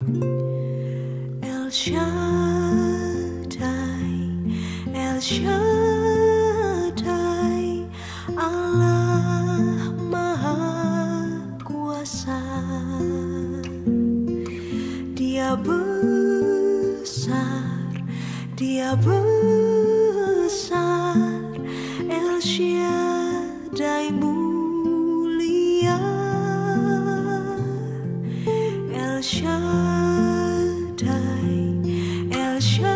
El Shaddai, El Shaddai, Allah Maha Kuasa. Dia besar, Dia besar, El Shaddai mulia, El Shaddai, El Shaddai,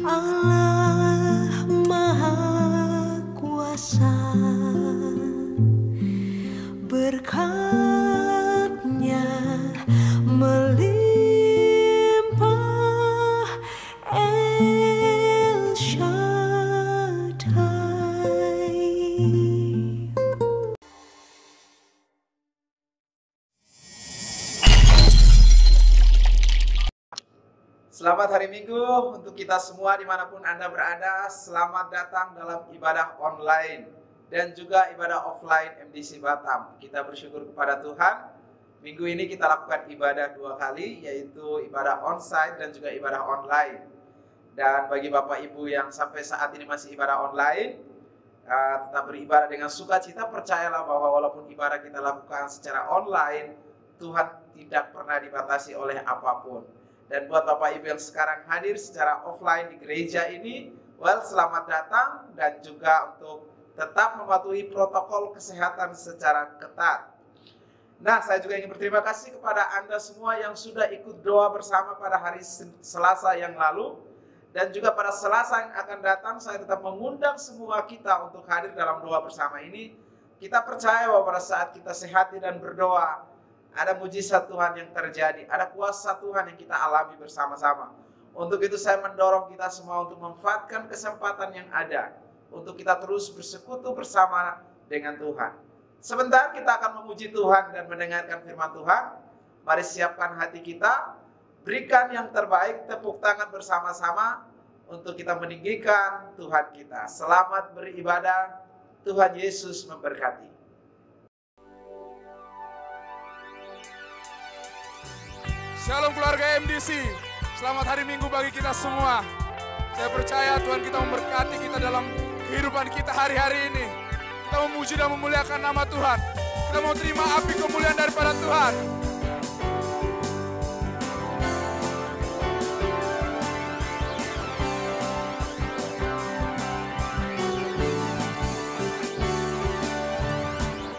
Allah Maha Kuasa. Berkat-Nya melimpah, El Shaddai. Selamat hari Minggu untuk kita semua dimanapun Anda berada. Selamat datang dalam ibadah online dan juga ibadah offline MDC Batam. Kita bersyukur kepada Tuhan. Minggu ini kita lakukan ibadah 2 kali, yaitu ibadah onsite dan juga ibadah online. Dan bagi Bapak Ibu yang sampai saat ini masih ibadah online, tetap beribadah dengan sukacita. Percayalah bahwa walaupun ibadah kita lakukan secara online, Tuhan tidak pernah dibatasi oleh apapun. Dan buat Bapak Ibu yang sekarang hadir secara offline di gereja ini, selamat datang, dan juga untuk tetap mematuhi protokol kesehatan secara ketat. Nah, saya juga ingin berterima kasih kepada Anda semua yang sudah ikut doa bersama pada hari Selasa yang lalu. Dan juga pada Selasa yang akan datang, saya tetap mengundang semua kita untuk hadir dalam doa bersama ini. Kita percaya bahwa pada saat kita sehat dan berdoa, ada mujizat Tuhan yang terjadi, ada kuasa Tuhan yang kita alami bersama-sama. Untuk itu saya mendorong kita semua untuk memanfaatkan kesempatan yang ada, untuk kita terus bersekutu bersama dengan Tuhan. Sebentar kita akan memuji Tuhan dan mendengarkan firman Tuhan. Mari siapkan hati kita, berikan yang terbaik, tepuk tangan bersama-sama untuk kita meninggikan Tuhan kita. Selamat beribadah, Tuhan Yesus memberkati. Shalom keluarga MDC, selamat hari Minggu bagi kita semua. Saya percaya Tuhan kita memberkati kita dalam kehidupan kita hari-hari ini. Kita memuji dan memuliakan nama Tuhan. Kita mau terima api kemuliaan daripada Tuhan.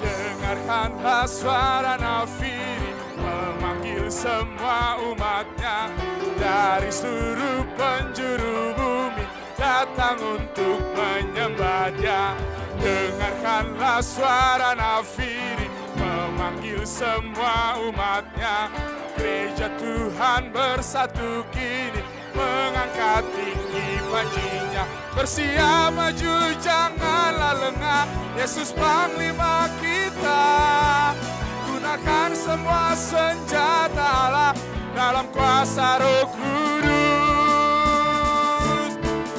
Dengarkanlah suara nafiri memanggil semua umatnya dari seluruh penjuru bumi datang untuk menyembah Dia. Dengarkanlah suara nafiri memanggil semua umatnya. Gereja Tuhan bersatu kini mengangkat tinggi panjinya. Bersiap maju janganlah lengah, Yesus Panglima kita. Gunakan semua senjata Allah dalam kuasa Roh Kudus.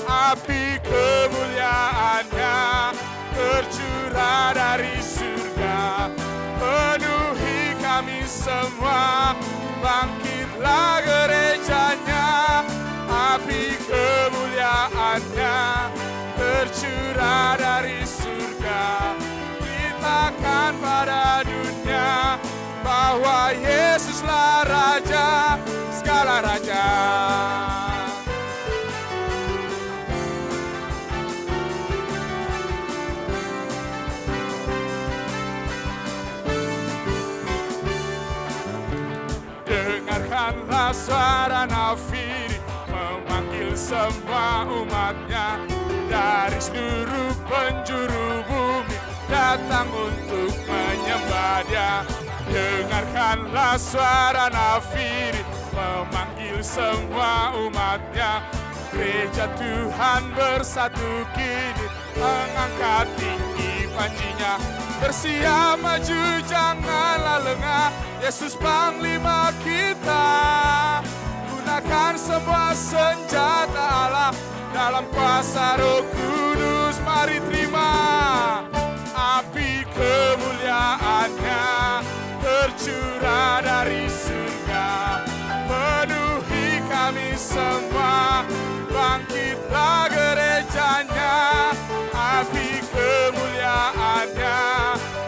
Api kemuliaan-Nya tercurah dari surga, penuhi kami semua. Bangkitlah gerejanya, api kemuliaan-Nya tercurah dari surga. Beritakan pada dunia bahwa Yesuslah Raja segala raja. Dengarkanlah suara nafiri memanggil semua umatnya dari seluruh penjuru bumi datang untuk menyembah Dia. Dengarkanlah suara nafiri memanggil semua umatnya. Gereja Tuhan bersatu kini mengangkat tinggi panjinya. Bersiap maju janganlah lengah, Yesus Panglima kita. Gunakan semua senjata Allah dalam kuasa Roh Kudus. Mari terima api kemuliaan-Nya tercurah dari surga, penuhi kami semua. Bangkitlah gerejanya, api kemuliaannya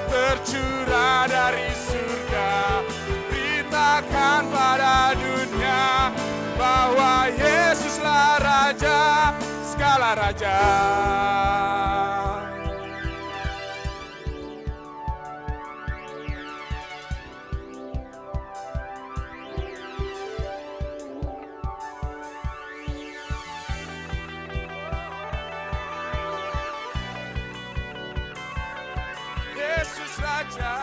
tercurah dari surga. Beritakan pada dunia bahwa Yesuslah Raja, segala raja. Yesus Raja.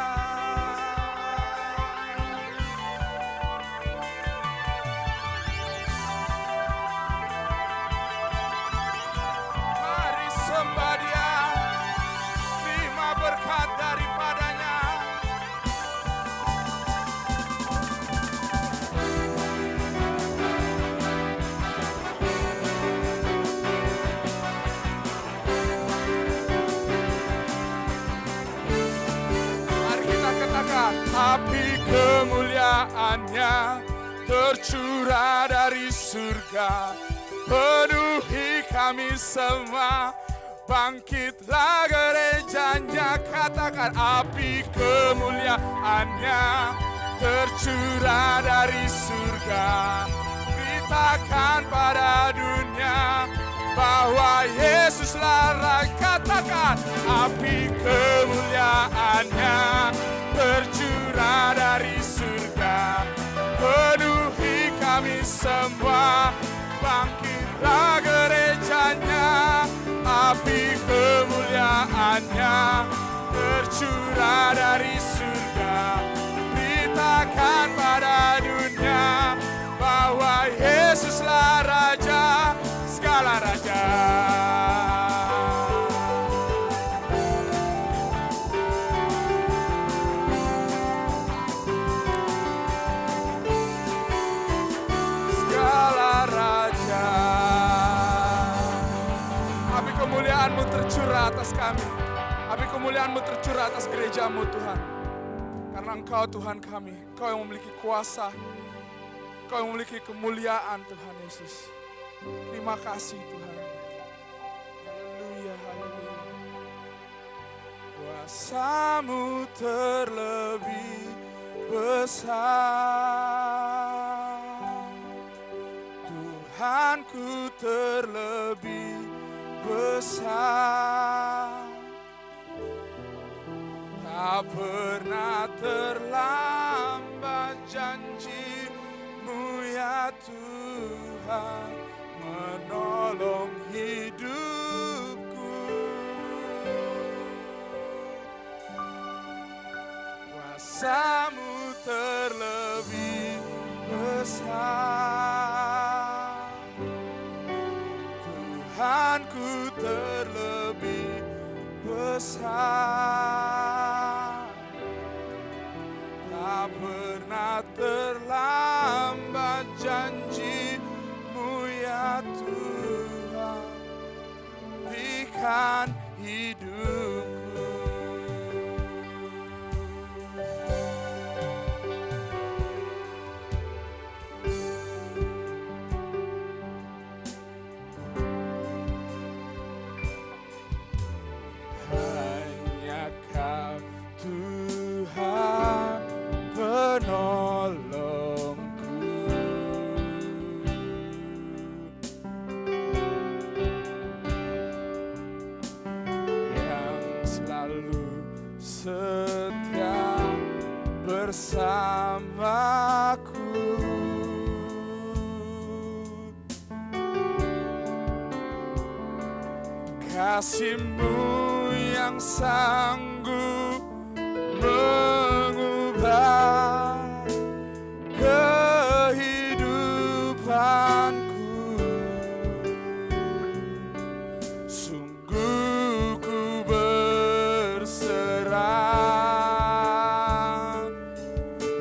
Mari sembah Dia, terima berkat daripadanya. Api kemuliaannya tercurah dari surga, penuhi kami semua. Bangkitlah gerejanya, katakan api kemuliaannya tercurah dari surga. Beritakan pada dunia bahwa Yesuslah Raja, katakan api kemuliaannya tercurah dari surga, penuhi kami semua. Bangkitlah gerejanya, api kemuliaannya tercurah dari surga. Beritakan pada dunia bahwa Yesuslah Raja, segala raja. Kemuliaan-Mu tercurah atas kami. Api kemuliaan-Mu tercurah atas gereja-Mu Tuhan. Karena Engkau Tuhan kami, Engkau yang memiliki kuasa, Engkau yang memiliki kemuliaan Tuhan Yesus. Terima kasih Tuhan. Haleluya, haleluya. Kuasa-Mu terlebih besar, Tuhanku terlebih besar, tak pernah terlambat janji-Mu ya Tuhan, menolong hidupku. Kuasa-Mu terlebih besar, Tuhanku terlebih besar, tak pernah terlambat janji-Mu ya Tuhan, pulihkan hidupku. Penolongku, yang selalu setia bersamaku. Kasih-Mu yang sanggup mengubah kehidupanku. Sungguh ku berserah,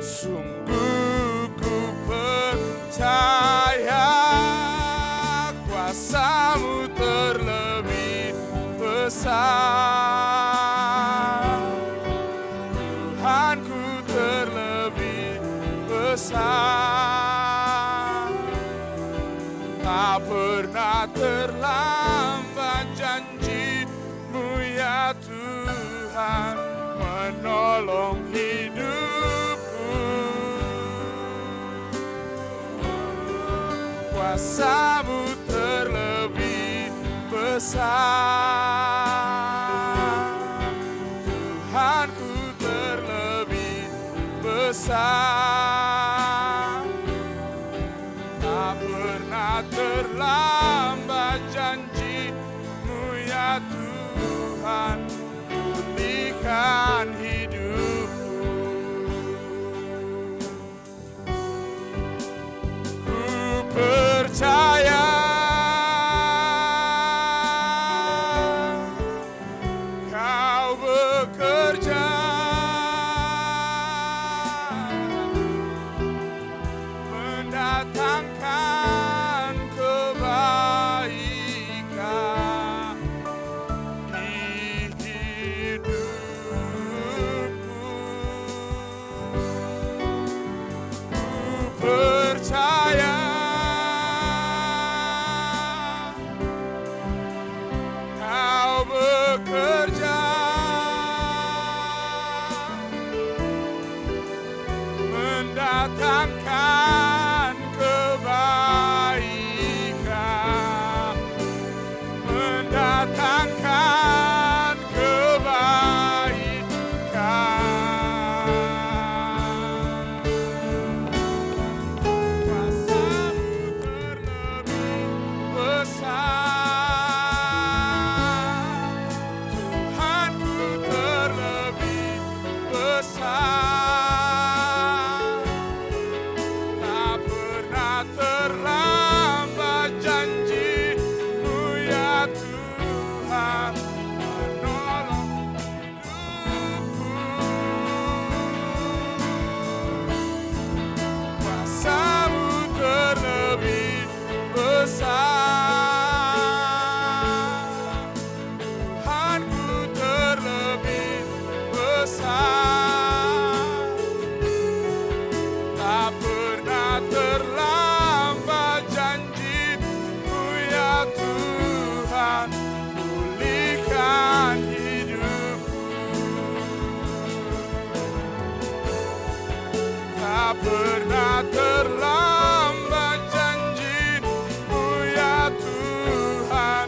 sungguh ku percaya. Kuasa-Mu terlebih besar, Tuhan besar. Tak pernah terlambat janji-Mu ya Tuhan, menolong hidupku. Kuasa-Mu terlebih besar, Tuhanku terlebih besar. Tak pernah terlambat janji-Mu ya Tuhan, pulihkan hidupku. Ku percaya Kau bekerja, mendatangkan kebaikan di hidupku. Ku percaya Kau bekerja, mendatangkan kebaikan, mendatangkan kebaikan. Kuasa-Mu terlebih besar, Tuhanku terlebih besar. Tak pernah terlambat janji-Mu ya Tuhan, menolong hidupku. Kuasa-Mu terlebih besar, Tuhanku terlebih besar. Tak pernah terlambat janji-Mu ya Tuhan, pulihkan hidupku. Tak pernah terlambat janji-Mu ya Tuhan,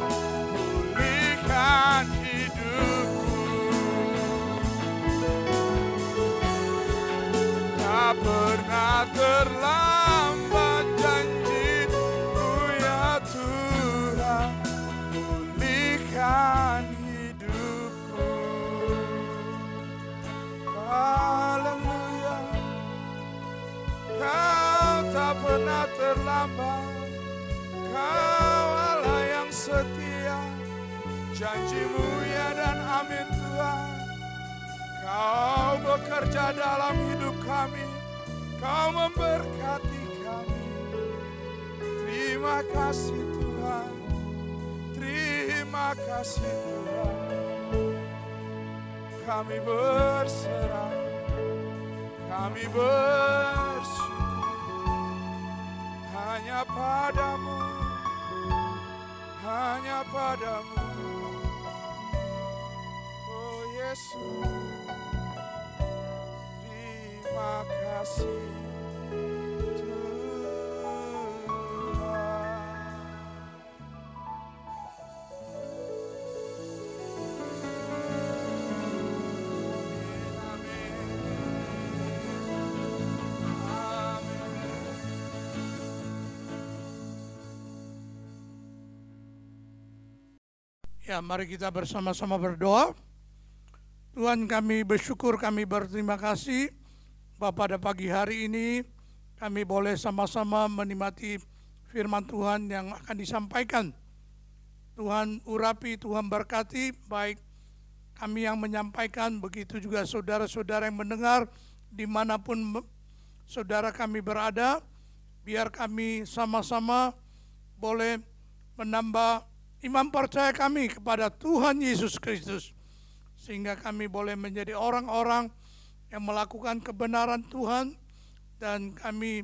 pulihkan hidupku. Tak pernah terlambat janji-Mu ya Tuhan, pulihkan hidupku. Haleluya, Kau tak pernah terlambat, Kau Allah yang setia, janji-Mu ya dan amin Tuhan. Kau bekerja dalam hidup kami, Kau memberkati kami. Terima kasih Tuhan, terima kasih Tuhan. Kami berserah, kami bersyukur hanya padamu, hanya padamu. Oh Yesus, terima kasih Tuhan. Amin, amin. Ya, mari kita bersama-sama berdoa. Tuhan, kami bersyukur, kami berterima kasih bahwa pada pagi hari ini kami boleh sama-sama menikmati firman Tuhan yang akan disampaikan. Tuhan urapi, Tuhan berkati, baik kami yang menyampaikan, begitu juga saudara-saudara yang mendengar, dimanapun saudara kami berada, biar kami sama-sama boleh menambah iman percaya kami kepada Tuhan Yesus Kristus, sehingga kami boleh menjadi orang-orang yang melakukan kebenaran Tuhan dan kami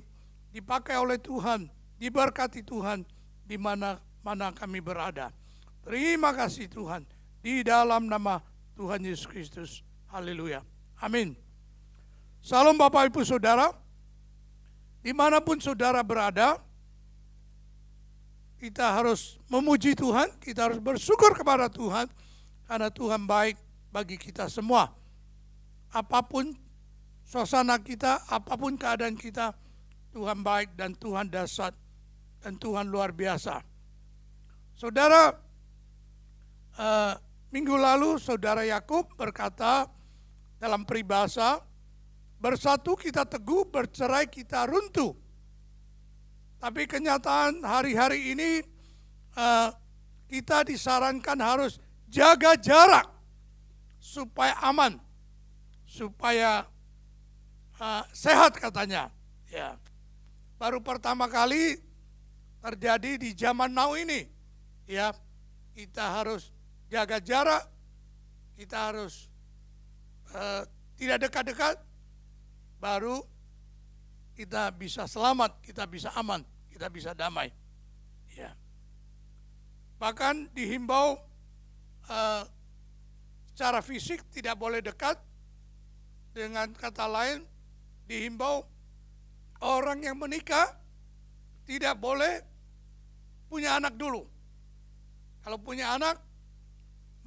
dipakai oleh Tuhan, diberkati Tuhan di mana-mana kami berada. Terima kasih Tuhan, di dalam nama Tuhan Yesus Kristus. Haleluya. Amin. Salam Bapak Ibu Saudara, dimanapun saudara berada, kita harus memuji Tuhan, kita harus bersyukur kepada Tuhan, karena Tuhan baik bagi kita semua. Apapun suasana kita, apapun keadaan kita, Tuhan baik dan Tuhan dahsyat dan Tuhan luar biasa. Saudara, minggu lalu Saudara Yakub berkata dalam peribahasa, bersatu kita teguh, bercerai kita runtuh. Tapi kenyataan hari-hari ini kita disarankan harus jaga jarak supaya aman, supaya sehat katanya. Ya, baru pertama kali terjadi di zaman now ini. Ya, kita harus jaga jarak, kita harus tidak dekat-dekat, baru kita bisa selamat, kita bisa aman, kita bisa damai. Ya. Bahkan dihimbau secara fisik tidak boleh dekat. Dengan kata lain, dihimbau orang yang menikah tidak boleh punya anak dulu. Kalau punya anak,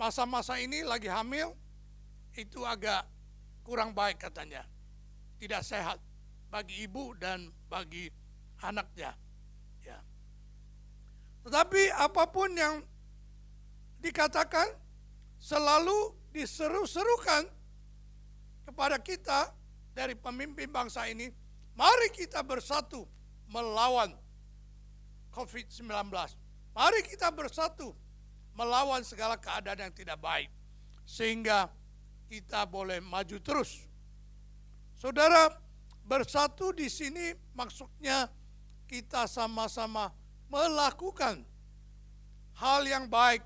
masa-masa ini lagi hamil, itu agak kurang baik katanya. Tidak sehat bagi ibu dan bagi anaknya. Ya. Tetapi apapun yang dikatakan selalu diseru-serukan kepada kita dari pemimpin bangsa ini, mari kita bersatu melawan COVID-19. Mari kita bersatu melawan segala keadaan yang tidak baik, sehingga kita boleh maju terus. Saudara, bersatu di sini maksudnya kita sama-sama melakukan hal yang baik,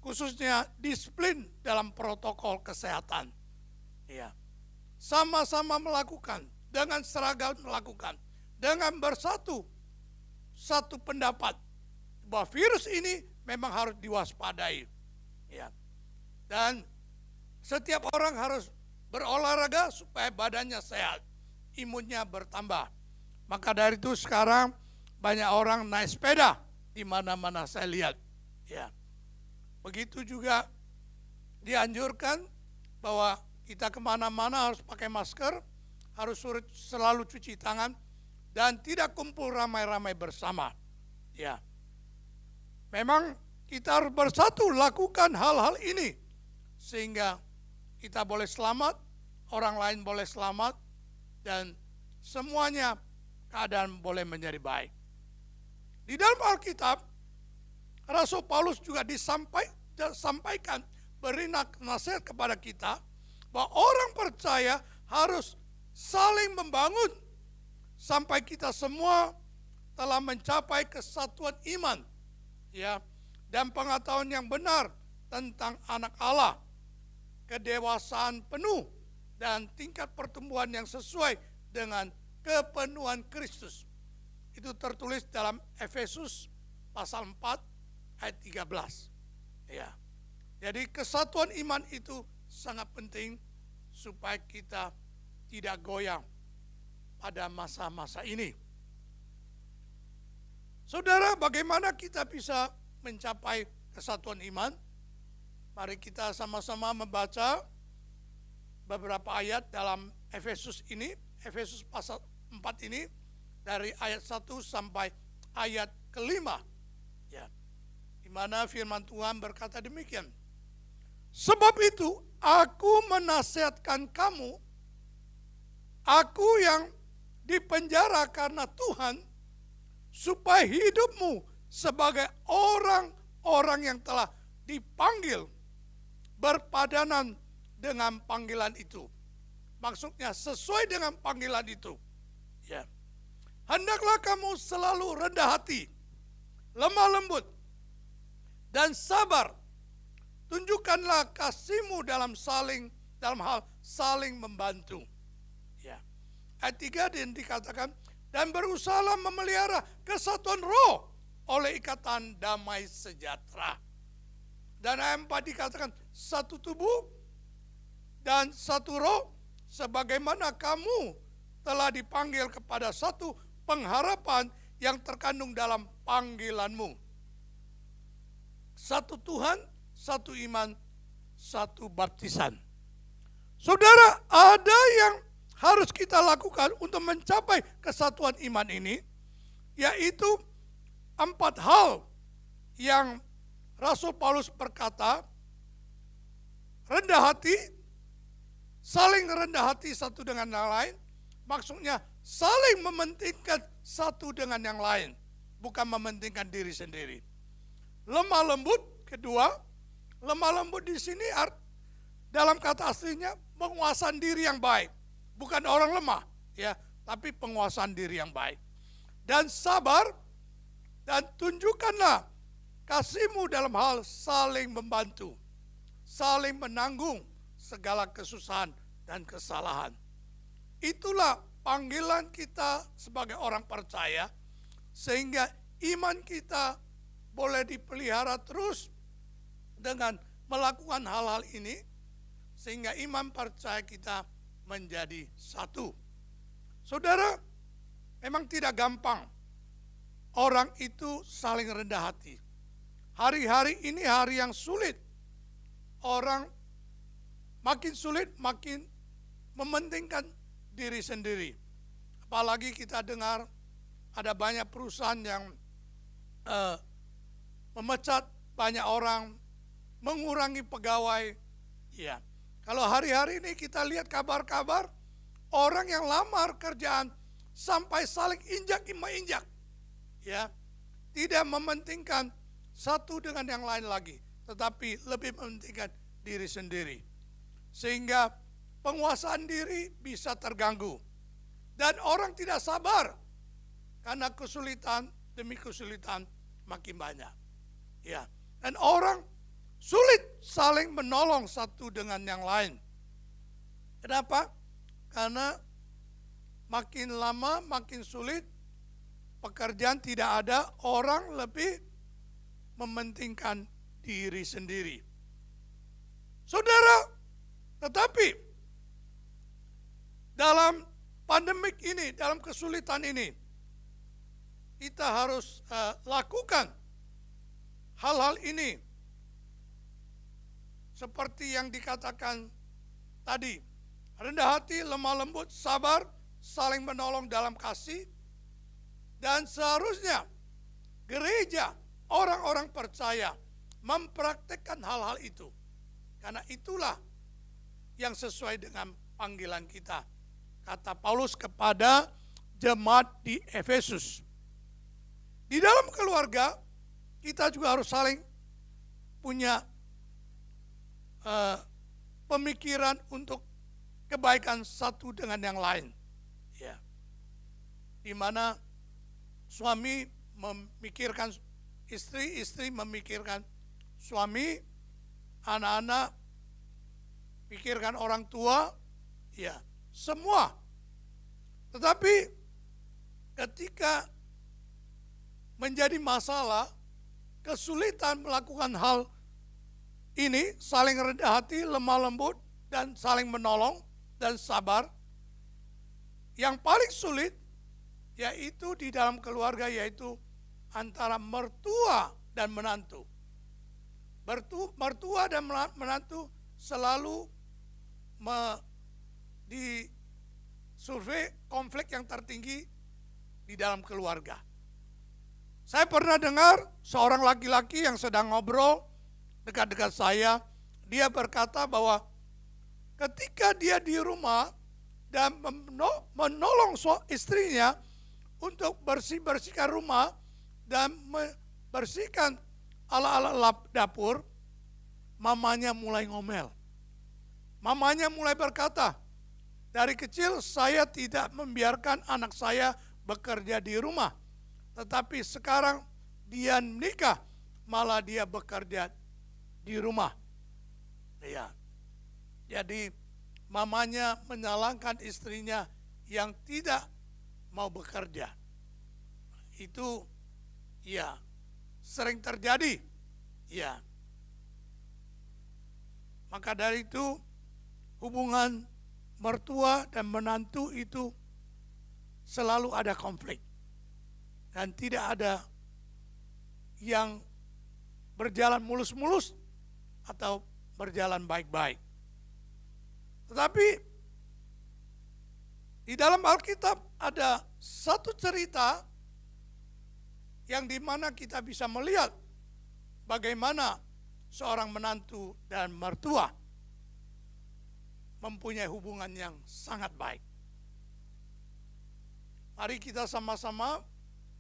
khususnya disiplin dalam protokol kesehatan. Ya, sama-sama melakukan, dengan seragam melakukan, dengan bersatu satu pendapat bahwa virus ini memang harus diwaspadai. Ya, dan setiap orang harus berolahraga supaya badannya sehat, imunnya bertambah. Maka dari itu sekarang banyak orang naik sepeda di mana-mana saya lihat. Ya, begitu juga dianjurkan bahwa kita kemana-mana harus pakai masker, harus selalu cuci tangan, dan tidak kumpul ramai-ramai bersama. Ya, memang kita harus bersatu lakukan hal-hal ini sehingga kita boleh selamat, orang lain boleh selamat, dan semuanya keadaan boleh menjadi baik. Di dalam Alkitab, Rasul Paulus juga disampaikan beri nasihat kepada kita bahwa orang percaya harus saling membangun sampai kita semua telah mencapai kesatuan iman, ya, dan pengetahuan yang benar tentang anak Allah, kedewasaan penuh, dan tingkat pertumbuhan yang sesuai dengan kepenuhan Kristus. Itu tertulis dalam Efesus pasal 4 ayat 13. Ya. Jadi kesatuan iman itu sangat penting supaya kita tidak goyang pada masa-masa ini. Saudara, bagaimana kita bisa mencapai kesatuan iman? Mari kita sama-sama membaca beberapa ayat dalam Efesus ini, Efesus pasal 4 ini, dari ayat 1 sampai ayat ke-5. Ya, di mana firman Tuhan berkata demikian. Sebab itu aku menasihatkan kamu, aku yang dipenjara karena Tuhan, supaya hidupmu sebagai orang-orang yang telah dipanggil berpadanan dengan panggilan itu. Maksudnya sesuai dengan panggilan itu. Ya. Hendaklah kamu selalu rendah hati, lemah lembut, dan sabar. Tunjukkanlah kasihmu dalam hal saling membantu. Ya. ayat 3 dan dikatakan, dan berusahalah memelihara kesatuan roh oleh ikatan damai sejahtera. Dan ayat 4 dikatakan, satu tubuh dan satu roh, sebagaimana kamu telah dipanggil kepada satu pengharapan yang terkandung dalam panggilanmu. Satu Tuhan, satu iman, satu baptisan. Saudara, ada yang harus kita lakukan untuk mencapai kesatuan iman ini, yaitu 4 hal yang Rasul Paulus berkata: rendah hati, saling rendah hati satu dengan yang lain, maksudnya saling mementingkan satu dengan yang lain, bukan mementingkan diri sendiri. Lemah lembut, kedua, lemah lembut di sini dalam kata aslinya penguasaan diri yang baik. Bukan orang lemah, ya, tapi penguasaan diri yang baik. Dan sabar, dan tunjukkanlah kasihmu dalam hal saling membantu, saling menanggung segala kesusahan dan kesalahan. Itulah panggilan kita sebagai orang percaya, sehingga iman kita boleh dipelihara terus dengan melakukan hal-hal ini, sehingga iman percaya kita menjadi satu. Saudara, memang tidak gampang orang itu saling rendah hati. Hari-hari ini hari yang sulit. Orang makin sulit, makin mementingkan diri sendiri. Apalagi kita dengar ada banyak perusahaan yang memecat banyak orang, mengurangi pegawai. Ya. Kalau hari-hari ini kita lihat kabar-kabar orang yang lamar kerjaan sampai saling injak-injak, ya, tidak mementingkan satu dengan yang lain lagi, tetapi lebih mementingkan diri sendiri, sehingga penguasaan diri bisa terganggu dan orang tidak sabar karena kesulitan demi kesulitan makin banyak, ya, dan orang sulit saling menolong satu dengan yang lain. Kenapa? Karena makin lama makin sulit, pekerjaan tidak ada, orang lebih mementingkan diri sendiri. Saudara, tetapi dalam pandemik ini, dalam kesulitan ini, kita harus lakukan hal-hal ini. Seperti yang dikatakan tadi, rendah hati, lemah lembut, sabar, saling menolong dalam kasih. Dan seharusnya gereja, orang-orang percaya mempraktekkan hal-hal itu. Karena itulah yang sesuai dengan panggilan kita. Kata Paulus kepada jemaat di Efesus. Di dalam keluarga, kita juga harus saling punya pemikiran untuk kebaikan satu dengan yang lain, ya, di mana suami memikirkan istri, istri memikirkan suami, anak-anak pikirkan orang tua, ya, semua. Tetapi ketika menjadi masalah, kesulitan melakukan hal ini, saling rendah hati, lemah lembut, dan saling menolong, dan sabar. Yang paling sulit, yaitu di dalam keluarga, yaitu antara mertua dan menantu. Mertua dan menantu selalu di survei konflik yang tertinggi di dalam keluarga. Saya pernah dengar seorang laki-laki yang sedang ngobrol dekat-dekat saya, dia berkata bahwa ketika dia di rumah dan menolong istrinya untuk bersihkan rumah dan membersihkan ala-ala dapur, mamanya mulai ngomel. Mamanya mulai berkata, dari kecil saya tidak membiarkan anak saya bekerja di rumah, tetapi sekarang dia menikah, malah dia bekerja di rumah. Ya. Jadi mamanya menyalahkan istrinya yang tidak mau bekerja. Itu ya sering terjadi. Ya. Maka dari itu hubungan mertua dan menantu itu selalu ada konflik. Dan tidak ada yang berjalan mulus-mulus atau berjalan baik-baik. Tetapi di dalam Alkitab ada satu cerita yang dimana kita bisa melihat bagaimana seorang menantu dan mertua mempunyai hubungan yang sangat baik. Mari kita sama-sama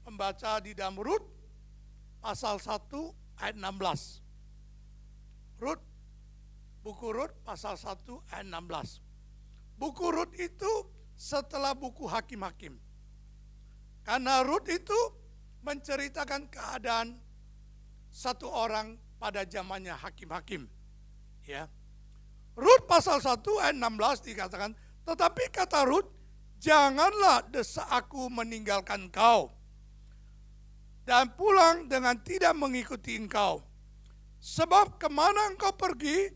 membaca di dalam Rut pasal 1 ayat 16. Rut, buku Rut pasal 1 ayat 16. Buku Rut itu setelah buku Hakim-Hakim. Karena Rut itu menceritakan keadaan satu orang pada zamannya Hakim-Hakim. Ya. Rut pasal 1 ayat 16 dikatakan, tetapi kata Rut, janganlah desak aku meninggalkan engkau dan pulang dengan tidak mengikuti engkau. Sebab kemana engkau pergi,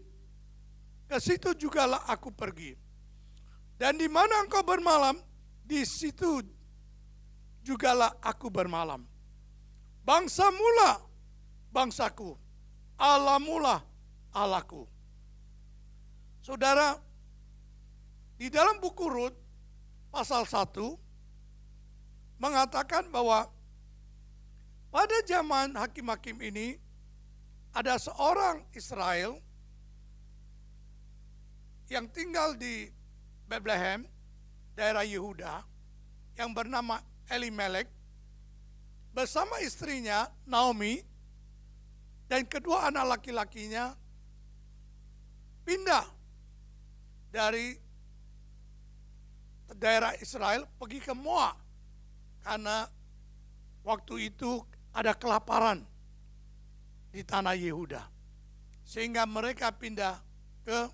ke situ jugalah aku pergi. Dan di mana engkau bermalam, di situ jugalah aku bermalam. Bangsa mula bangsaku, Allah mula Allahku. Saudara, di dalam buku Rut pasal 1 mengatakan bahwa pada zaman Hakim-Hakim ini ada seorang Israel yang tinggal di Bethlehem, daerah Yehuda, yang bernama Elimelek, bersama istrinya Naomi dan kedua anak laki-lakinya pindah dari daerah Israel pergi ke Moab karena waktu itu ada kelaparan di tanah Yehuda, sehingga mereka pindah ke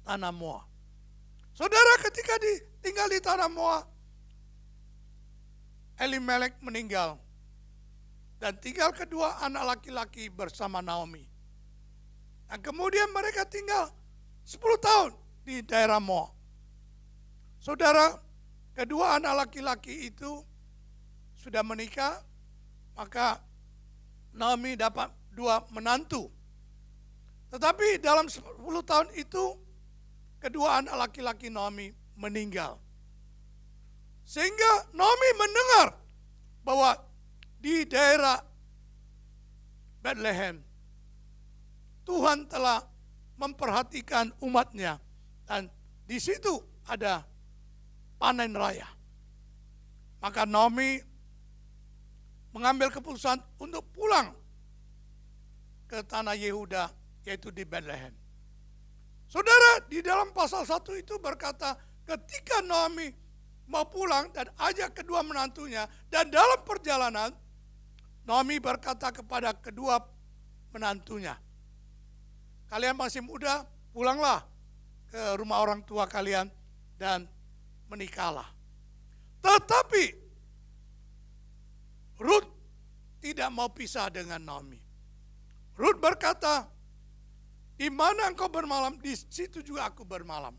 tanah Moab. Saudara, ketika tinggal di tanah Moab, Elimelek meninggal dan tinggal kedua anak laki-laki bersama Naomi. Dan kemudian mereka tinggal 10 tahun di daerah Moab. Saudara, kedua anak laki-laki itu sudah menikah, maka Naomi dapat 2 menantu. Tetapi dalam 10 tahun itu, kedua anak laki-laki Naomi meninggal. Sehingga Naomi mendengar bahwa di daerah Bethlehem, Tuhan telah memperhatikan umatnya. Dan di situ ada panen raya. Maka Naomi mengambil keputusan untuk pulang ke tanah Yehuda, yaitu di Bethlehem. Saudara, di dalam pasal 1 itu berkata, ketika Naomi mau pulang dan ajak kedua menantunya, dan dalam perjalanan, Naomi berkata kepada kedua menantunya, kalian masih muda, pulanglah ke rumah orang tua kalian dan menikahlah. Tetapi Rut tidak mau pisah dengan Naomi. Rut berkata, di mana engkau bermalam, di situ juga aku bermalam.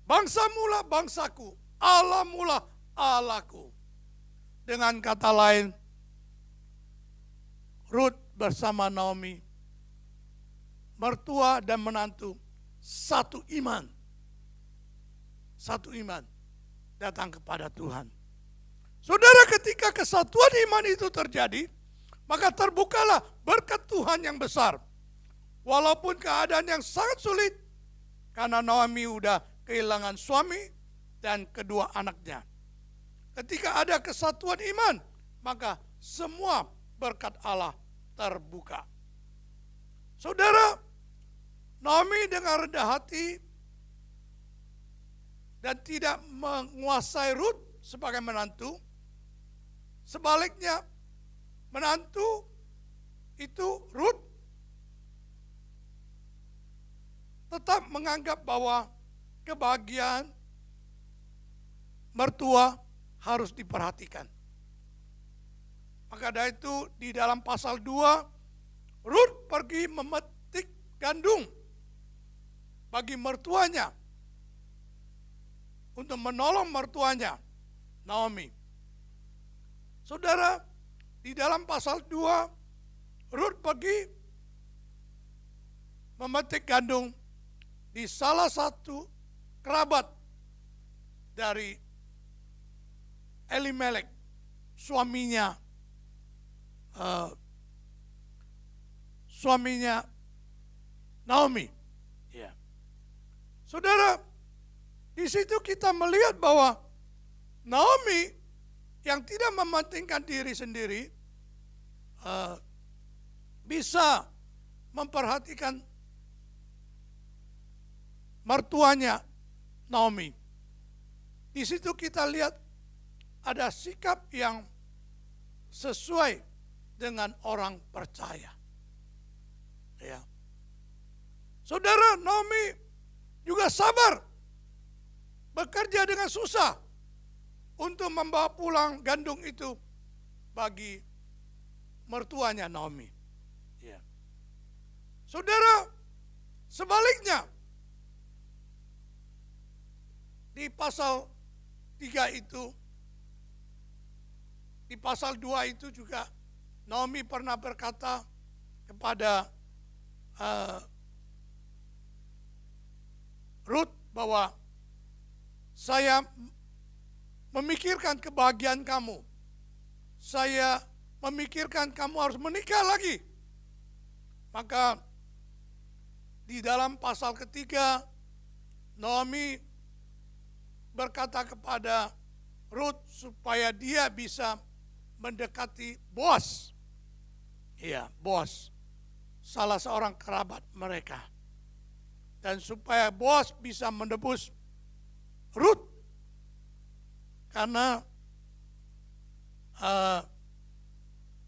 Bangsa mula bangsaku, Allah mula Allahku. Dengan kata lain, Rut bersama Naomi, mertua dan menantu, satu iman. Satu iman datang kepada Tuhan. Saudara, ketika kesatuan iman itu terjadi, maka terbukalah berkat Tuhan yang besar. Walaupun keadaan yang sangat sulit, karena Naomi udah kehilangan suami dan kedua anaknya. Ketika ada kesatuan iman, maka semua berkat Allah terbuka. Saudara, Naomi dengan rendah hati dan tidak menguasai Rut sebagai menantu. Sebaliknya, menantu itu Rut tetap menganggap bahwa kebahagiaan mertua harus diperhatikan. Maka dari itu di dalam pasal 2, Rut pergi memetik gandum bagi mertuanya untuk menolong mertuanya, Naomi. Saudara, di dalam pasal 2, Rut pergi memetik gandum di salah satu kerabat dari Elimelek, suaminya Naomi. Ya. Saudara, di situ kita melihat bahwa Naomi yang tidak mementingkan diri sendiri bisa memperhatikan mertuanya Naomi. Di situ kita lihat ada sikap yang sesuai dengan orang percaya. Ya. Saudara, Naomi juga sabar, bekerja dengan susah untuk membawa pulang gandum itu bagi mertuanya Naomi. Ya. Saudara, sebaliknya di pasal 3 itu, di pasal 2 itu juga Naomi pernah berkata kepada Rut bahwa saya memikirkan kebahagiaan kamu. Saya memikirkan kamu harus menikah lagi. Maka di dalam pasal ketiga, Naomi berkata kepada Rut supaya dia bisa mendekati Boas. Iya, Boas, salah seorang kerabat mereka. Dan supaya Boas bisa menebus Rut. Karena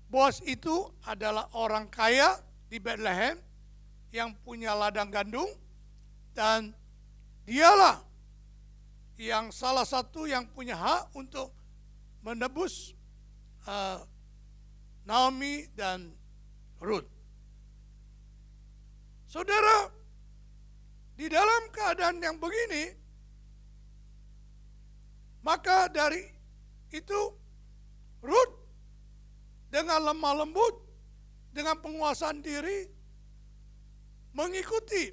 Boas itu adalah orang kaya di Bethlehem yang punya ladang gandum, dan dialah yang salah satu yang punya hak untuk menebus Naomi dan Rut. Saudara, di dalam keadaan yang begini, maka dari itu Rut dengan lemah lembut, dengan penguasaan diri, mengikuti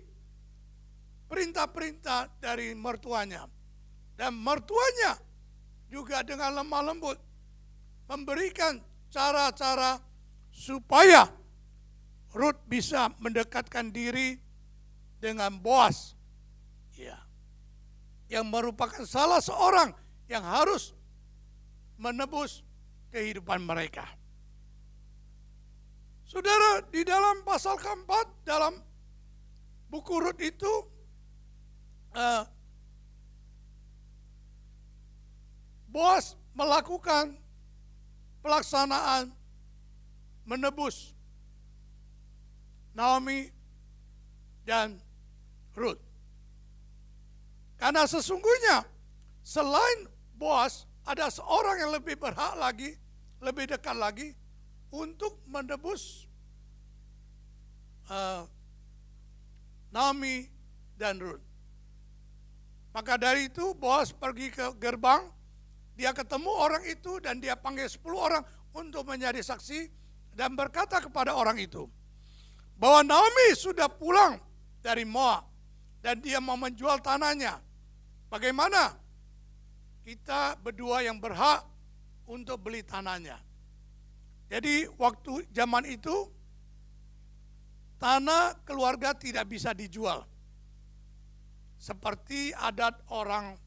perintah-perintah dari mertuanya. Dan mertuanya juga dengan lemah lembut memberikan cara-cara supaya Rut bisa mendekatkan diri dengan Boas, ya, yang merupakan salah seorang yang harus menebus kehidupan mereka. Saudara, di dalam pasal keempat dalam buku Rut itu Boas melakukan pelaksanaan menebus Naomi dan Rut. Karena sesungguhnya selain Boas ada seorang yang lebih berhak lagi, lebih dekat lagi untuk menebus Naomi dan Rut. Maka dari itu Boas pergi ke gerbang, dia ketemu orang itu dan dia panggil 10 orang untuk menjadi saksi dan berkata kepada orang itu bahwa Naomi sudah pulang dari Moab dan dia mau menjual tanahnya. Bagaimana? Kita berdua yang berhak untuk beli tanahnya. Jadi waktu zaman itu tanah keluarga tidak bisa dijual. Seperti adat orang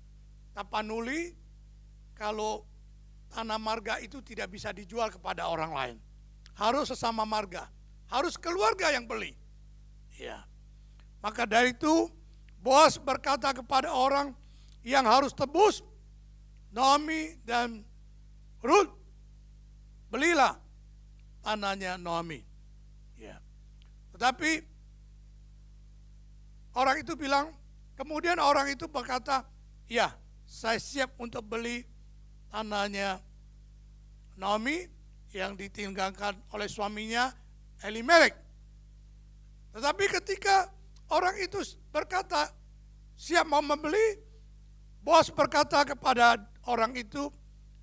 Tapanuli, kalau tanah marga itu tidak bisa dijual kepada orang lain. Harus sesama marga, harus keluarga yang beli. Ya. Maka dari itu Boas berkata kepada orang yang harus tebus Naomi dan Rut, belilah tanahnya Naomi. Ya. Tetapi orang itu bilang, kemudian orang itu berkata, ya, saya siap untuk beli tanahnya Naomi yang ditinggalkan oleh suaminya Elimelek. Tetapi ketika orang itu berkata siap mau membeli, Boas berkata kepada orang itu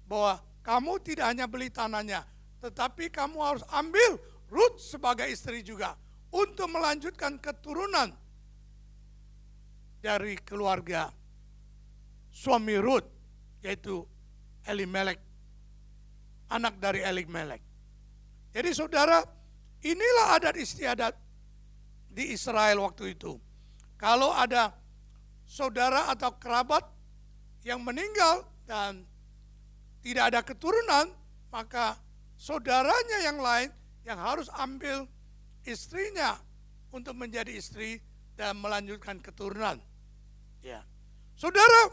bahwa kamu tidak hanya beli tanahnya, tetapi kamu harus ambil Ruth sebagai istri juga untuk melanjutkan keturunan dari keluarga suami Ruth, yaitu Elimelek, anak dari Elimelek. Jadi saudara, inilah adat istiadat di Israel waktu itu. Kalau ada saudara atau kerabat yang meninggal dan tidak ada keturunan, maka saudaranya yang lain yang harus ambil istrinya untuk menjadi istri dan melanjutkan keturunan. Ya. Saudara,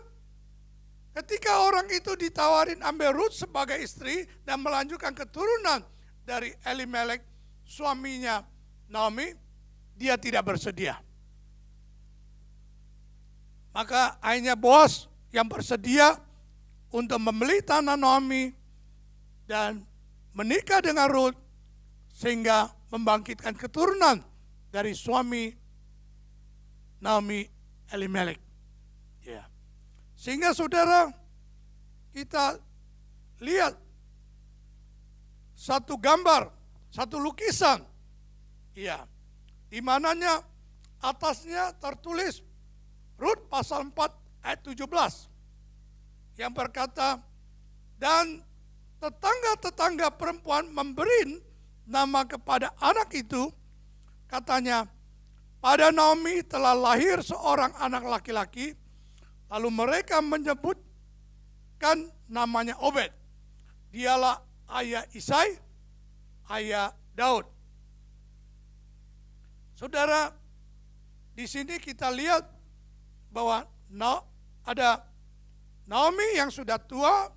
ketika orang itu ditawarin ambil Ruth sebagai istri dan melanjutkan keturunan dari Elimelek, suaminya Naomi, dia tidak bersedia. Maka akhirnya Boas yang bersedia untuk membeli tanah Naomi dan menikah dengan Ruth sehingga membangkitkan keturunan dari suami Naomi, Elimelek. Ya. Sehingga saudara, kita lihat satu gambar, satu lukisan, ya, di mananya atasnya tertulis Rut pasal 4 ayat 17 yang berkata, dan tetangga-tetangga perempuan memberi nama kepada anak itu, katanya, pada Naomi telah lahir seorang anak laki-laki, lalu mereka menyebutkan namanya Obed. Dialah ayah Isai, ayah Daud. Saudara, di sini kita lihat bahwa ada Naomi yang sudah tua,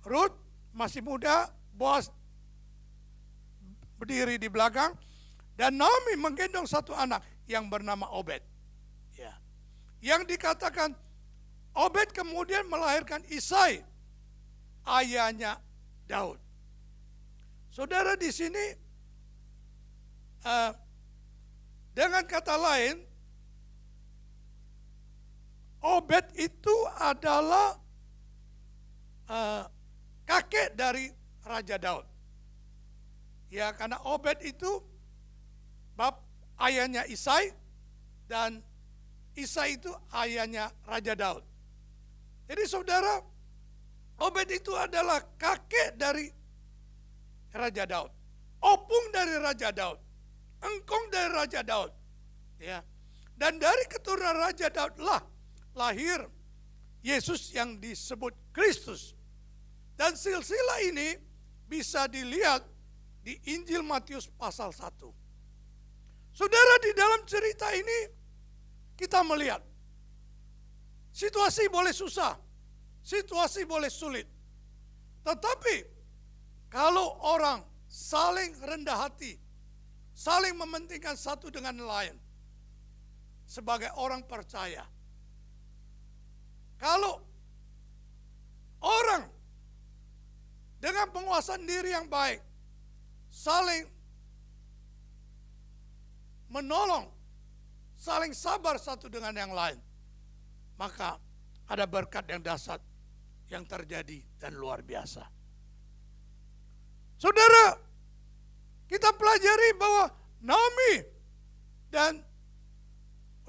Ruth masih muda, Boas berdiri di belakang, dan Naomi menggendong satu anak yang bernama Obed. Ya. Yang dikatakan Obed kemudian melahirkan Isai, ayahnya Daud. Saudara, di sini dengan kata lain, Obed itu adalah kakek dari Raja Daud. Ya, karena Obed itu ayahnya Isai dan Isai itu ayahnya Raja Daud. Jadi saudara, Obed itu adalah kakek dari Raja Daud, opung dari Raja Daud, engkong dari Raja Daud. Ya. Dan dari keturunan Raja Daud lah lahir Yesus yang disebut Kristus. Dan silsilah ini bisa dilihat di Injil Matius pasal 1. Saudara, di dalam cerita ini kita melihat situasi boleh susah, situasi boleh sulit. Tetapi kalau orang saling rendah hati, saling mementingkan satu dengan lain sebagai orang percaya, kalau orang dengan penguasaan diri yang baik saling menolong, saling sabar satu dengan yang lain, maka ada berkat yang dahsyat yang terjadi dan luar biasa. Saudara, kita pelajari bahwa Naomi dan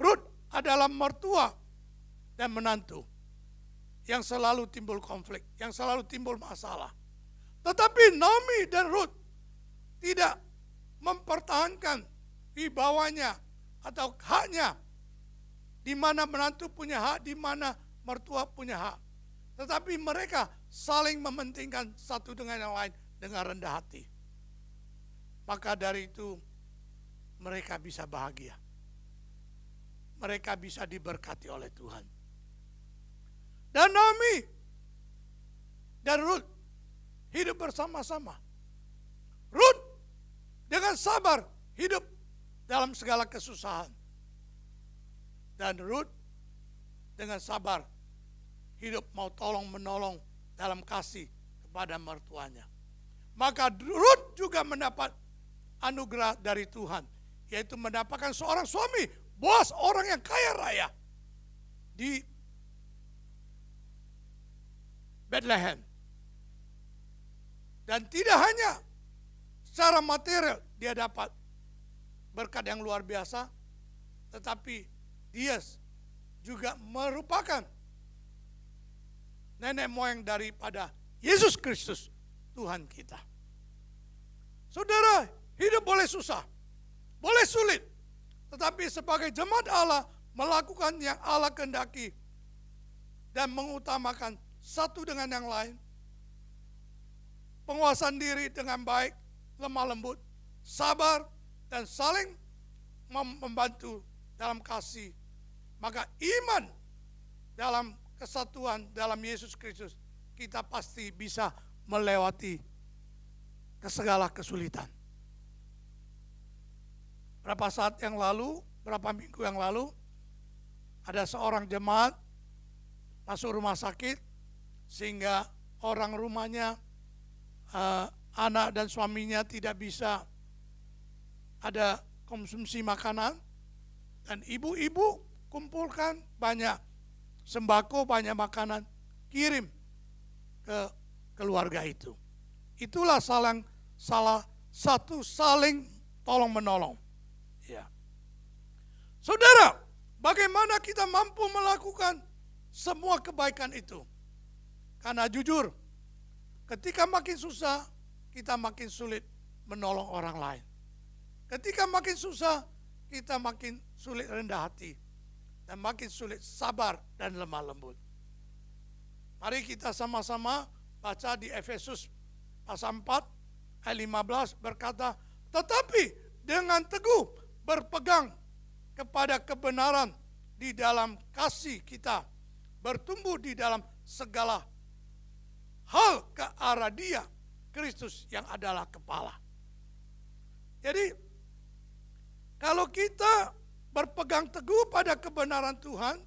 Ruth adalah mertua dan menantu yang selalu timbul konflik, yang selalu timbul masalah. Tetapi Naomi dan Ruth tidak mempertahankan wibawanya atau haknya, di mana menantu punya hak, di mana mertua punya hak. Tetapi mereka saling mementingkan satu dengan yang lain dengan rendah hati. Maka dari itu mereka bisa bahagia. Mereka bisa diberkati oleh Tuhan. Dan Naomi dan Ruth hidup bersama-sama. Ruth dengan sabar hidup dalam segala kesusahan. Dan Ruth dengan sabar hidup mau tolong menolong dalam kasih kepada mertuanya. Maka Rut juga mendapat anugerah dari Tuhan, yaitu mendapatkan seorang suami, Boas, orang yang kaya raya di Bethlehem. Dan tidak hanya secara material dia dapat berkat yang luar biasa, tetapi dia juga merupakan nenek moyang daripada Yesus Kristus, Tuhan kita. Saudara, hidup boleh susah, boleh sulit, tetapi sebagai jemaat Allah melakukan yang Allah kehendaki dan mengutamakan satu dengan yang lain, penguasaan diri dengan baik, lemah lembut, sabar, dan saling membantu dalam kasih, maka iman dalam kesatuan dalam Yesus Kristus, kita pasti bisa melewati segala kesulitan. Berapa saat yang lalu, berapa minggu yang lalu, ada seorang jemaat masuk rumah sakit, sehingga orang rumahnya, anak dan suaminya tidak bisa ada konsumsi makanan, dan ibu-ibu kumpulkan banyak sembako, banyak makanan, kirim ke keluarga itu. Itulah salah satu saling tolong menolong. Ya. Saudara, bagaimana kita mampu melakukan semua kebaikan itu? Karena jujur, ketika makin susah, kita makin sulit menolong orang lain. Ketika makin susah, kita makin sulit rendah hati. Dan makin sulit sabar dan lemah lembut. Mari kita sama-sama baca di Efesus pasal 4 ayat 15 berkata, tetapi dengan teguh berpegang kepada kebenaran di dalam kasih kita, bertumbuh di dalam segala hal ke arah Dia, Kristus yang adalah kepala. Jadi, kalau kita berpegang teguh pada kebenaran Tuhan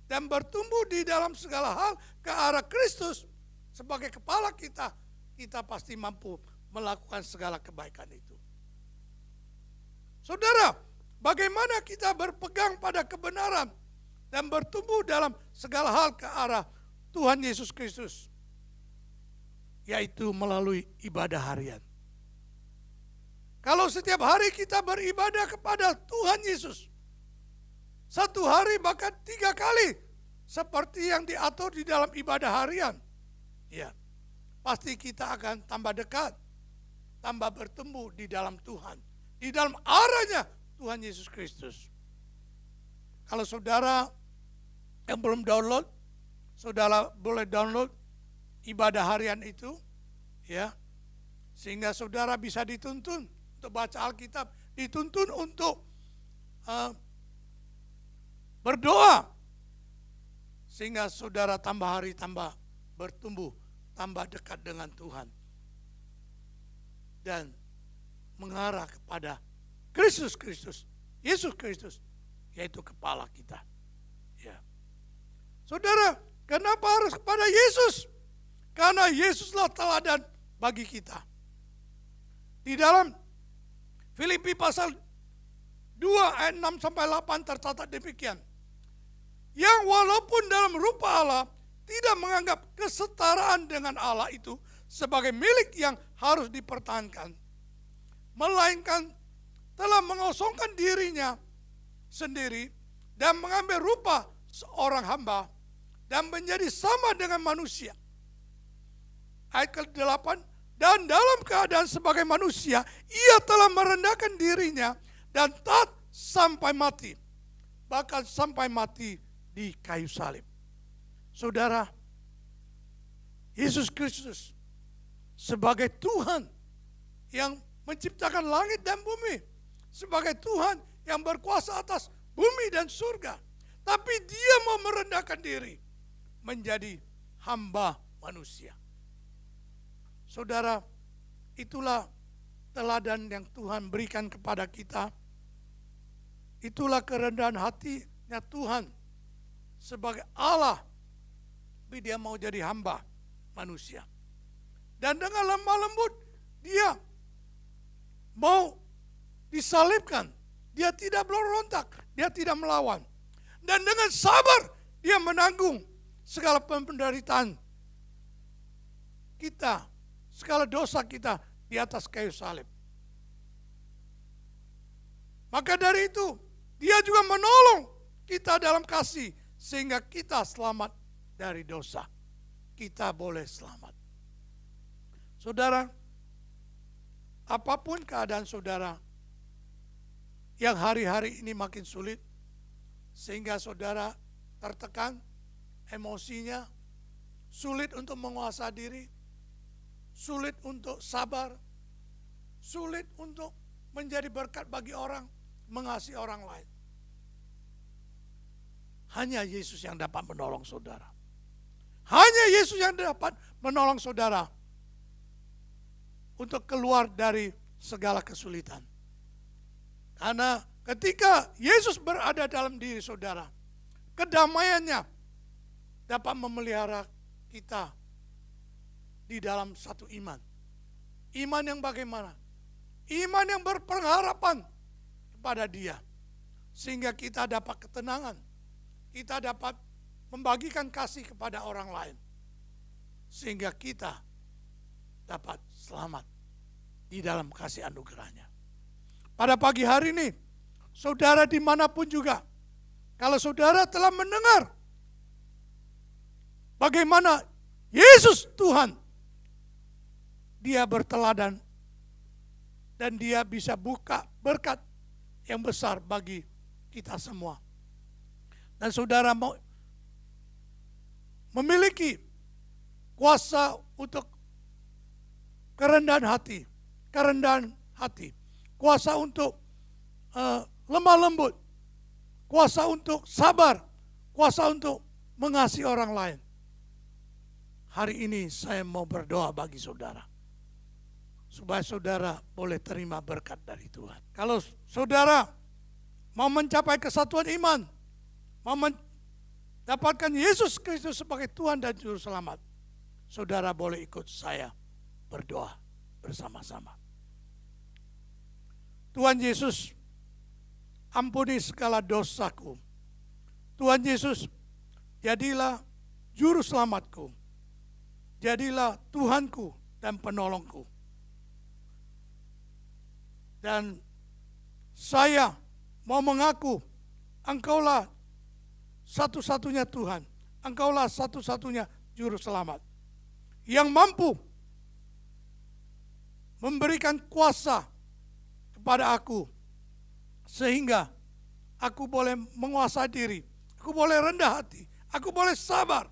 dan bertumbuh di dalam segala hal ke arah Kristus sebagai kepala kita, kita pasti mampu melakukan segala kebaikan itu. Saudara, bagaimana kita berpegang pada kebenaran dan bertumbuh dalam segala hal ke arah Tuhan Yesus Kristus? Yaitu melalui ibadah harian. Kalau setiap hari kita beribadah kepada Tuhan Yesus, satu hari bahkan 3 kali, seperti yang diatur di dalam ibadah harian, ya, pasti kita akan tambah dekat, tambah bertumbuh di dalam Tuhan, di dalam arahnya Tuhan Yesus Kristus. Kalau saudara yang belum download, saudara boleh download ibadah harian itu, ya, sehingga saudara bisa dituntun untuk baca Alkitab, dituntun untuk berdoa, sehingga saudara tambah hari tambah bertumbuh, tambah dekat dengan Tuhan, dan mengarah kepada Kristus, Yesus Kristus, yaitu kepala kita. Ya. Saudara, kenapa harus kepada Yesus? Karena Yesuslah teladan bagi kita. Di dalam Filipi pasal 2 ayat 6 sampai 8 tercatat demikian. Yang walaupun dalam rupa Allah tidak menganggap kesetaraan dengan Allah itu sebagai milik yang harus dipertahankan, melainkan telah mengosongkan dirinya sendiri dan mengambil rupa seorang hamba dan menjadi sama dengan manusia. Ayat ke-8, dan dalam keadaan sebagai manusia, ia telah merendahkan dirinya dan taat sampai mati. Bahkan sampai mati di kayu salib. Saudara, Yesus Kristus sebagai Tuhan yang menciptakan langit dan bumi, sebagai Tuhan yang berkuasa atas bumi dan surga, tapi Dia mau merendahkan diri menjadi hamba manusia. Saudara, itulah teladan yang Tuhan berikan kepada kita. Itulah kerendahan hatinya Tuhan sebagai Allah, tapi Dia mau jadi hamba manusia. Dan dengan lemah lembut dia mau disalibkan. Dia tidak berontak, dia tidak melawan. Dan dengan sabar dia menanggung segala penderitaan kita, segala dosa kita di atas kayu salib. Maka dari itu dia juga menolong kita dalam kasih sehingga kita selamat dari dosa. Kita boleh selamat. Saudara, apapun keadaan saudara yang hari-hari ini makin sulit, sehingga saudara tertekan, emosinya, sulit untuk menguasai diri, sulit untuk sabar, sulit untuk menjadi berkat bagi orang, mengasihi orang lain. Hanya Yesus yang dapat menolong saudara. Hanya Yesus yang dapat menolong saudara untuk keluar dari segala kesulitan. Karena ketika Yesus berada dalam diri saudara, kedamaiannya dapat memelihara kita di dalam satu iman. Iman yang bagaimana? Iman yang berpengharapan kepada Dia. Sehingga kita dapat ketenangan. Kita dapat membagikan kasih kepada orang lain. Sehingga kita dapat selamat di dalam kasih anugerahnya. Pada pagi hari ini, saudara dimanapun juga, kalau saudara telah mendengar bagaimana Yesus Tuhan, Dia berteladan dan Dia bisa buka berkat yang besar bagi kita semua. Dan saudara mau memiliki kuasa untuk kerendahan hati, kuasa untuk lemah lembut, kuasa untuk sabar, kuasa untuk mengasihi orang lain. Hari ini saya mau berdoa bagi saudara, supaya saudara boleh terima berkat dari Tuhan. Kalau saudara mau mencapai kesatuan iman, mau mendapatkan Yesus Kristus sebagai Tuhan dan Juru Selamat, saudara boleh ikut saya berdoa bersama-sama. Tuhan Yesus, ampuni segala dosaku. Tuhan Yesus, jadilah Juru Selamatku. Jadilah Tuhanku dan penolongku. Dan saya mau mengaku, Engkaulah satu-satunya Tuhan. Engkaulah satu-satunya Juru Selamat. Yang mampu memberikan kuasa kepada aku, sehingga aku boleh menguasai diri, aku boleh rendah hati, aku boleh sabar,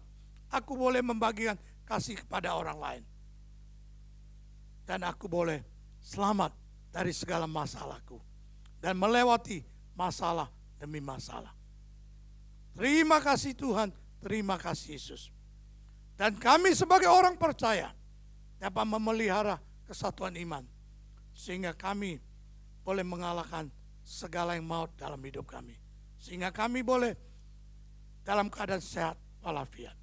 aku boleh membagikan kasih kepada orang lain. Dan aku boleh selamat dari segala masalahku dan melewati masalah demi masalah. Terima kasih Tuhan, terima kasih Yesus. Dan kami sebagai orang percaya dapat memelihara kesatuan iman, sehingga kami boleh mengalahkan segala yang maut dalam hidup kami. Sehingga kami boleh dalam keadaan sehat walafiat.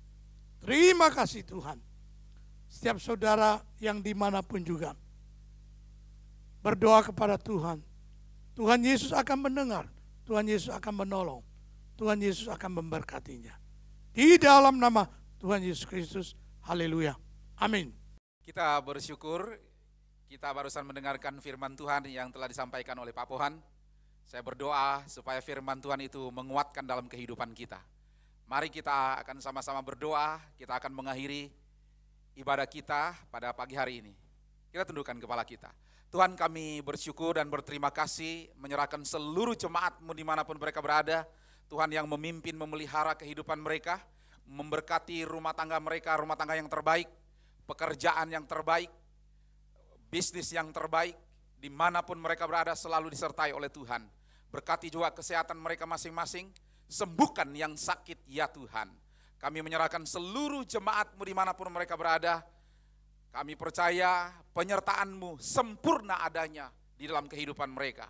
Terima kasih Tuhan. Setiap saudara yang dimanapun juga berdoa kepada Tuhan. Tuhan Yesus akan mendengar. Tuhan Yesus akan menolong. Tuhan Yesus akan memberkatinya. Di dalam nama Tuhan Yesus Kristus. Haleluya. Amin. Kita bersyukur. Kita barusan mendengarkan firman Tuhan yang telah disampaikan oleh Pak Pohan. Saya berdoa supaya firman Tuhan itu menguatkan dalam kehidupan kita. Mari kita akan sama-sama berdoa, kita akan mengakhiri ibadah kita pada pagi hari ini. Kita tundukkan kepala kita. Tuhan, kami bersyukur dan berterima kasih menyerahkan seluruh jemaat-Mu dimanapun mereka berada. Tuhan yang memimpin, memelihara kehidupan mereka, memberkati rumah tangga mereka, rumah tangga yang terbaik, pekerjaan yang terbaik, bisnis yang terbaik, dimanapun mereka berada selalu disertai oleh Tuhan. Berkati juga kesehatan mereka masing-masing, sembuhkan yang sakit ya Tuhan. Kami menyerahkan seluruh jemaat-Mu dimanapun mereka berada. Kami percaya penyertaan-Mu sempurna adanya di dalam kehidupan mereka.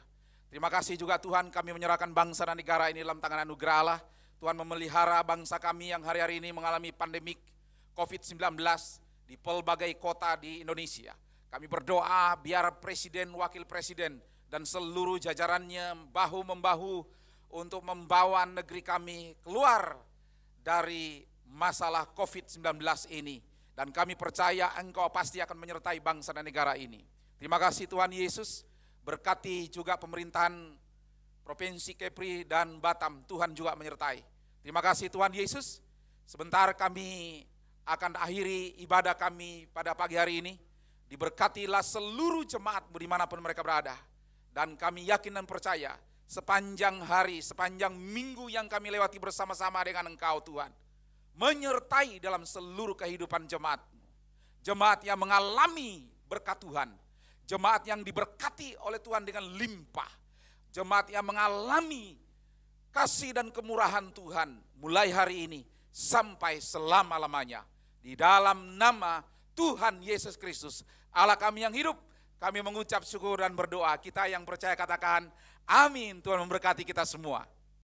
Terima kasih juga Tuhan, kami menyerahkan bangsa dan negara ini dalam tangan anugerah Allah. Tuhan memelihara bangsa kami yang hari-hari ini mengalami pandemik COVID-19. di pelbagai kota di Indonesia. Kami berdoa biar presiden, wakil presiden, dan seluruh jajarannya bahu-membahu untuk membawa negeri kami keluar dari masalah COVID-19 ini. Dan kami percaya Engkau pasti akan menyertai bangsa dan negara ini. Terima kasih Tuhan Yesus, berkati juga pemerintahan Provinsi Kepri dan Batam, Tuhan juga menyertai. Terima kasih Tuhan Yesus, sebentar kami akan akhiri ibadah kami pada pagi hari ini. Diberkatilah seluruh jemaat dimanapun mereka berada. Dan kami yakin dan percaya sepanjang hari, sepanjang minggu yang kami lewati bersama-sama dengan Engkau Tuhan, menyertai dalam seluruh kehidupan jemaat-Mu. Jemaat yang mengalami berkat Tuhan, jemaat yang diberkati oleh Tuhan dengan limpah, jemaat yang mengalami kasih dan kemurahan Tuhan mulai hari ini sampai selama-lamanya. Di dalam nama Tuhan Yesus Kristus, Allah kami yang hidup, kami mengucap syukur dan berdoa. Kita yang percaya katakan amin. Tuhan memberkati kita semua.